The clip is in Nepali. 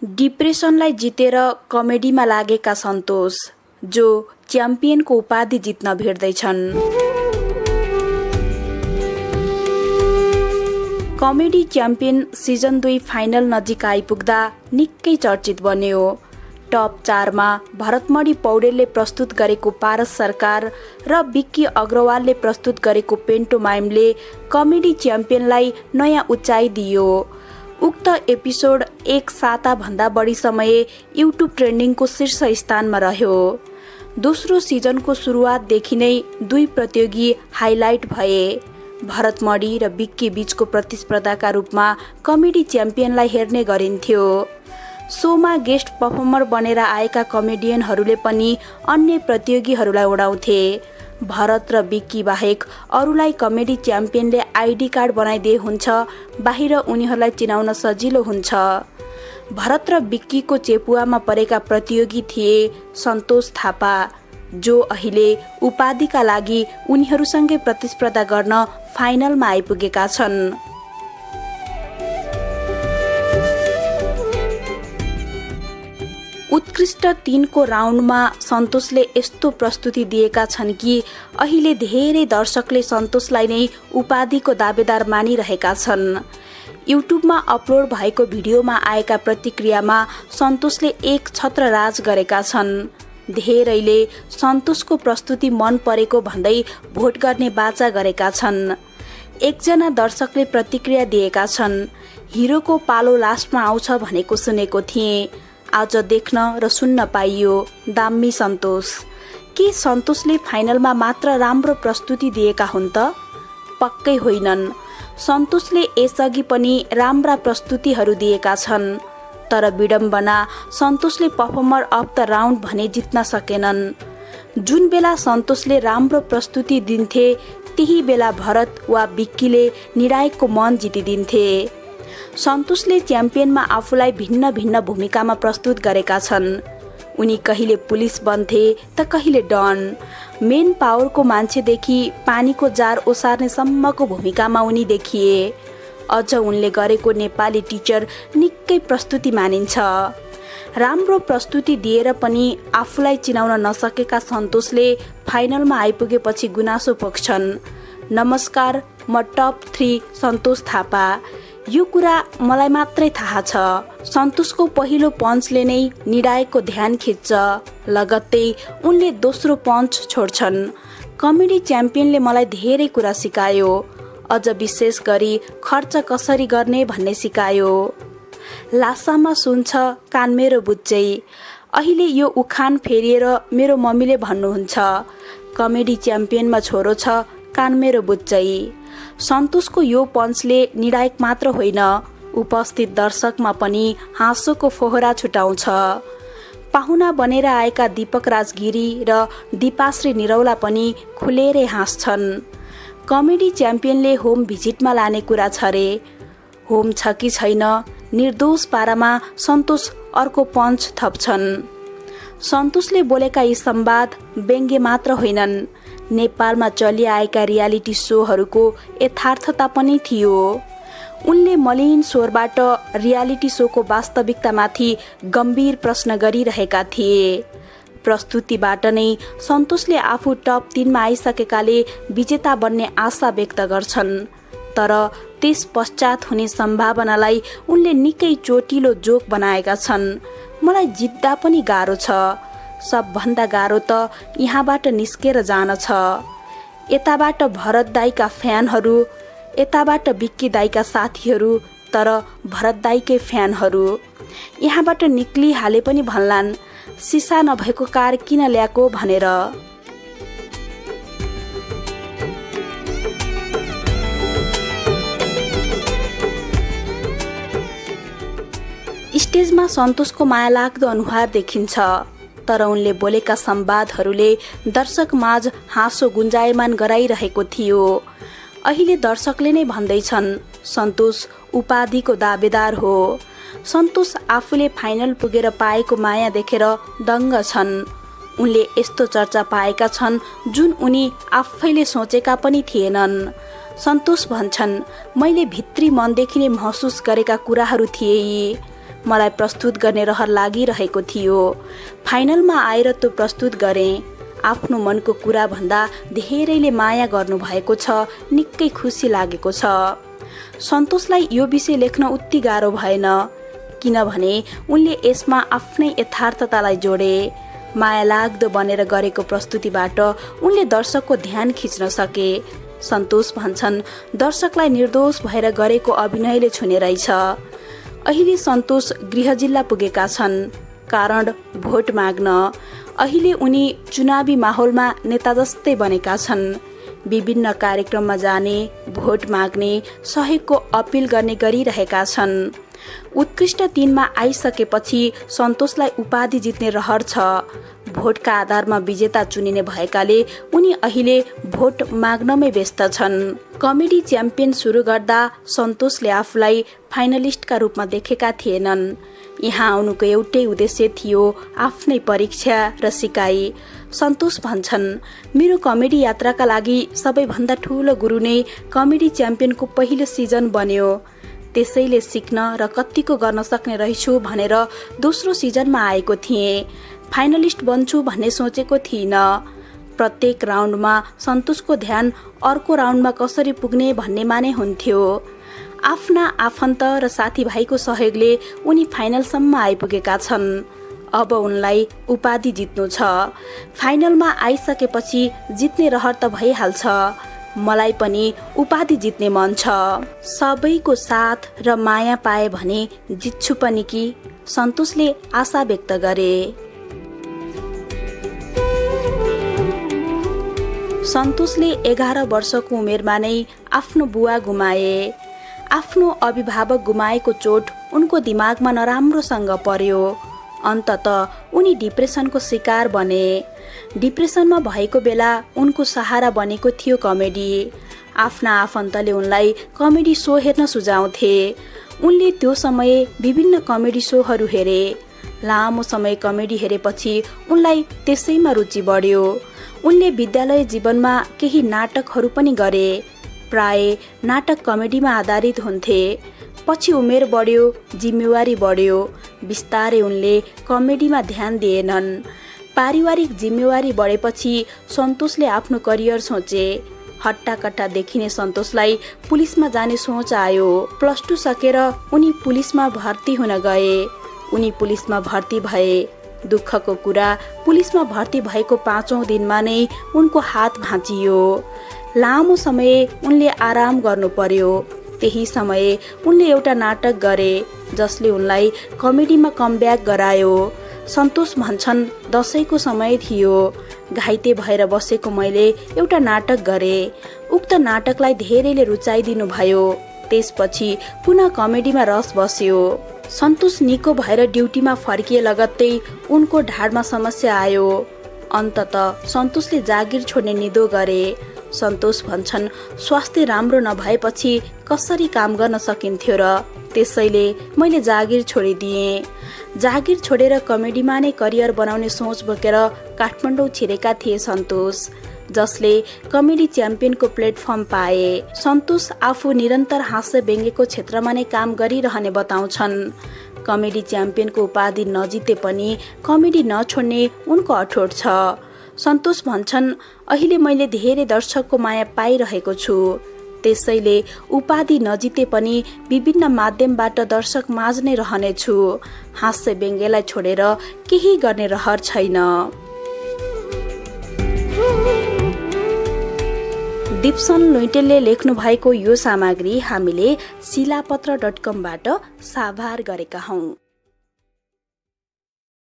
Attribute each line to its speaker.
Speaker 1: डिप्रेसनलाई जितेर कमेडीमा लागेका सन्तोष जो च्याम्पियनको उपाधि जित्न भिड्दैछन्। कमेडी च्याम्पियन सिजन 2 फाइनल नजिक आइपुग्दा निकै चर्चित बन्यो। टप 4 मा भरतमणी पौडेलले प्रस्तुत गरेको पारस सरकार र विक्की अग्रवालले प्रस्तुत गरेको पेन्टोमाइमले कमेडी च्याम्पियनलाई नयाँ उचाइ दियो। उक्त एपिसोड एक साताभन्दा बढी समय युट्युब ट्रेन्डिङको शीर्ष स्थानमा रह्यो। दोस्रो सिजनको सुरुवातदेखि नै दुई प्रतियोगी हाइलाइट भए। भरतमणी र विक्की बीचको प्रतिस्पर्धाका रूपमा कमेडी च्याम्पियनलाई हेर्ने गरिन्थ्यो। सोमा गेस्ट परफर्मर बनेर आएका कमेडियनहरूले पनि अन्य प्रतियोगीहरूलाई उडाउँथे। भरत र विक्की बाहेक अरूलाई कमेडी च्याम्पियनले आइडी कार्ड बनाइदिए हुन्छ, बाहिर उनीहरूलाई चिनाउन सजिलो हुन्छ। भरत र विक्कीको चेपुवामा परेका प्रतियोगी थिए सन्तोष थापा, जो अहिले उपाधिका लागि उनीहरूसँगै प्रतिस्पर्धा गर्न फाइनलमा आइपुगेका छन्। उत्कृष्ट 3 को राउन्डमा सन्तोषले यस्तो प्रस्तुति दिएका छन् कि अहिले धेरै दर्शकले सन्तोषलाई नै उपाधिको दावेदार मानिरहेका छन्। युट्युबमा अपलोड भएको भिडियोमा आएका प्रतिक्रियामा सन्तोषले एक छत्र राज गरेका छन्। धेरैले सन्तोषको प्रस्तुति मन परेको भन्दै भोट गर्ने बाचा गरेका छन्। एकजना दर्शकले प्रतिक्रिया दिएका छन्, हिरोको पालो लास्टमा आउँछ भनेको सुनेको थिएँ, आज देख्न र सुन्न पाइयो, दाम्मी सन्तोष। के सन्तोषले फाइनलमा मात्र राम्रो प्रस्तुति दिएका हुन् त? पक्कै होइनन्। सन्तोषले यसअघि पनि राम्रा प्रस्तुतिहरू दिएका छन्, तर विडम्बना सन्तोषले परफर्मर अफ द राउन्ड भने जित्न सकेनन्। जुन बेला सन्तोषले राम्रो प्रस्तुति दिन्थे त्यही बेला भरत वा विक्कीले निर्णायकको मन जितिदिन्थे। सन्तोषले च्याम्पियनमा आफूलाई भिन्न भिन्न भूमिकामा प्रस्तुत गरेका छन्। उनी कहिले पुलिस बन्थे त कहिले डन। मेन पावरको मान्छेदेखि पानीको जार ओसार्ने सम्मको भूमिकामा उनी देखिए। अझ उनले गरेको नेपाली टिचर निकै प्रस्तुति मानिन्छ। राम्रो प्रस्तुति दिएर पनि आफूलाई चिनाउन नसकेका सन्तोषले फाइनलमा आइपुगेपछि गुनासो पोख्छन्। नमस्कार, म टप 3 सन्तोष थापा। यो कुरा मलाई मात्रै थाहा छ। सन्तोषको पहिलो पञ्चले नै निर्णायकको ध्यान खिच्छ, लगत्तै उनले दोस्रो पञ्च छोड्छन्। कमेडी च्याम्पियनले मलाई धेरै कुरा सिकायो, अझ विशेष गरी खर्च कसरी गर्ने भन्ने सिकायो। लासामा सुन्छ कान मेरो बुच्चै। अहिले यो उखान फेरिएर मेरो मम्मीले भन्नुहुन्छ, कमेडी च्याम्पियनमा छोरो छ कान मेरो बुच्चै। सन्तोषको यो पञ्चले निर्णायक मात्र होइन, उपस्थित दर्शकमा पनि हाँसोको फोहरा छुटाउँछ। पाहुना बनेर आएका दीपक राजगिरी र दीपाश्री निरौला पनि खुलेरै हाँस्छन्। कमेडी च्याम्पियनले होम भिजिटमा लाने कुरा छ रे। होम छ कि छैन, निर्दोष पारामा सन्तोष अर्को पञ्च थप्छन्। सन्तोषले बोलेका यी संवाद व्यङ्ग्य मात्र होइनन्, नेपालमा चलिआएका रियालिटी सोहरूको यथार्थता पनि थियो। उनले मलिन स्वरबाट रियालिटी सोको वास्तविकतामाथि गम्भीर प्रश्न गरिरहेका थिए। प्रस्तुतिबाट नै सन्तोषले आफू टप 3 मा आइसकेकाले विजेता बन्ने आशा व्यक्त गर्छन्, तर त्यस पश्चात हुने सम्भावनालाई उनले निकै चोटिलो जोक बनाएका छन्। मलाई जित्दा पनि गाह्रो छ, सबभन्दा गाह्रो त यहाँबाट निस्केर जान छ। यताबाट भरत दाईका फ्यानहरू, यताबाट विक्की दाईका साथीहरू, तर भरत दाईकै फ्यानहरू। यहाँबाट निक्लिहाले पनि भन्लान्, सिसा नभएको कार किन ल्याएको भनेर। स्टेजमा सन्तोषको मायालाग्दो अनुहार देखिन्छ, तर उनले बोलेका संवादहरूले दर्शक माझ हाँसो गुन्जायमान गराइरहेको थियो। अहिले दर्शकले नै भन्दैछन्, सन्तोष उपाधिको दावेदार हो। सन्तोष आफूले फाइनल पुगेर पाएको माया देखेर दङ्ग छन्। उनले यस्तो चर्चा पाएका छन् जुन उनी आफैले सोचेका पनि थिएनन्। सन्तोष भन्छन्, मैले भित्री मनदेखि नै महसुस गरेका कुराहरू थिए। मलाई प्रस्तुत गर्ने रहर लागिरहेको थियो। फाइनलमा आएर त्यो प्रस्तुत गरेँ। आफ्नो मनको कुरा भन्दा धेरैले माया गर्नुभएको छ, निकै खुसी लागेको छ। सन्तोषलाई यो विषय लेख्न उति गाह्रो भएन, किनभने उनले यसमा आफ्नै यथार्थतालाई जोडे। माया लाग्दो बनेर गरेको प्रस्तुतिबाट उनले दर्शकको ध्यान खिच्न सके। सन्तोष भन्छन्, दर्शकलाई निर्दोष भएर गरेको अभिनयले छुने रहेछ। अहिले सन्तोष गृह जिल्ला पुगेका छन्, कारण भोट माग्न। अहिले उनी चुनावी माहौलमा नेता जस्तै बनेका छन्। विभिन्न कार्यक्रममा जाने, भोट माग्ने, सहयोगको अपिल गर्ने गरिरहेका छन्। उत्कृष्ट 3 मा आइसकेपछि सन्तोषलाई उपाधि जित्ने रहर छ। भोटका आधारमा विजेता चुनिने भएकाले उनी अहिले भोट माग्नमै व्यस्त छन्। कमेडी च्याम्पियन सुरु गर्दा सन्तोषले आफूलाई फाइनलिस्टका रूपमा देखेका थिएनन्। यहाँ आउनुको एउटै उद्देश्य थियो, आफ्नै परीक्षा र सिकाइ। सन्तोष भन्छन्, मेरो कमेडी यात्राका लागि सबैभन्दा ठूलो गुरु नै कमेडी च्याम्पियनको पहिलो सिजन बन्यो। त्यसैले सिक्न र कतिको गर्न सक्ने रहेछु भनेर दोस्रो सिजनमा आएको थिएँ। फाइनलिस्ट बन्छु भन्ने सोचेको थिइनँ। प्रत्येक राउन्डमा सन्तोषको ध्यान अर्को राउन्डमा कसरी पुग्ने भन्नेमा नै हुन्थ्यो। आफ्ना आफन्त र साथीभाइको सहयोगले उनी फाइनलसम्म आइपुगेका छन्। अब उनलाई उपाधि जित्नु छ। फाइनलमा आइसकेपछि जित्ने रहर त भइहाल्छ। मलाई पनि उपाधि जित्ने मन छ। सबैको साथ र माया पाए भने जित्छु पनि कि, सन्तोषले आशा व्यक्त गरे। सन्तोषले 11 वर्षको उमेरमा नै आफ्नो बुवा गुमाए। आफ्नो अभिभावक गुमाएको चोट उनको दिमागमा नराम्रोसँग पर्यो। अन्ततः उनी डिप्रेसनको शिकार बने। डिप्रेसनमा भएको बेला उनको सहारा बनेको थियो कमेडी। आफ्ना आफन्तले उनलाई कमेडी सो हेर्न सुझाउँथे। उनले त्यो समय विभिन्न कमेडी सोहरू हेरे। लामो समय कमेडी हेरेपछि उनलाई त्यसैमा रुचि बढ्यो। उनले विद्यालय जीवनमा केही नाटकहरू पनि गरे। प्राय नाटक कमेडीमा आधारित हुन्थे। पछि उमेर बढ्यो, जिम्मेवारी बढ्यो। बिस्तारै उनले कमेडीमा ध्यान दिएनन्। पारिवारिक जिम्मेवारी बढेपछि सन्तोषले आफ्नो करियर सोचे। हट्टाकट्टा देखिने सन्तोषलाई पुलिसमा जाने सोच आयो। +2 सकेर उनी पुलिसमा भर्ती हुन गए। उनी पुलिसमा भर्ती भए। दुःखको कुरा, पुलिसमा भर्ती भएको 5औं दिनमा नै उनको हात भाँचियो। लामो समय उनले आराम गर्नु पर्यो। त्यही समय उनले एउटा नाटक गरे, जसले उनलाई कमेडीमा कमब्याक गरायो। सन्तोष भन्छन्, दशैंको समय थियो। घाइते भएर बसेको मैले एउटा नाटक गरे। उक्त नाटकलाई धेरैले रुचाइदिनु भयो। त्यसपछि पुनः कमेडीमा रस बस्यो। सन्तोष निको भएर ड्युटीमा फर्किए लगत्तै उनको ढाडमा समस्या आयो। अन्ततः सन्तोषले जागिर छोड्ने निधो गरे। सन्तोष भन्छन्, स्वास्थ्य राम्रो नभएपछि कसरी काम गर्न सकिन्थ्यो र, त्यसैले मैले जागिर छोडिदिएँ। जागिर छोडेर कमेडीमा नै करियर बनाउने सोच बोकेर काठमाडौँ छिरेका थिए सन्तोष, जसले कमेडी च्याम्पियनको प्लेटफर्म पाए। सन्तोष आफू निरन्तर हास्य व्यङ्ग्यको क्षेत्रमा नै काम गरिरहने बताउँछन्। कमेडी च्याम्पियनको उपाधि नजिते पनि कमेडी नछोड्ने उनको अठोट छ। सन्तोष भन्छन्, अहिले मैले धेरै दर्शकको माया पाइरहेको छु। त्यसैले उपाधि नजिते पनि विभिन्न माध्यमबाट दर्शक माझ नै रहनेछु। हास्य व्यङ्ग्यलाई छोडेर केही गर्ने रहर छैन। दिप्सन लुइटेलले लेख्नु भएको यो सामग्री हामीले शिलापत्र.com बाट साभार गरेका हौं।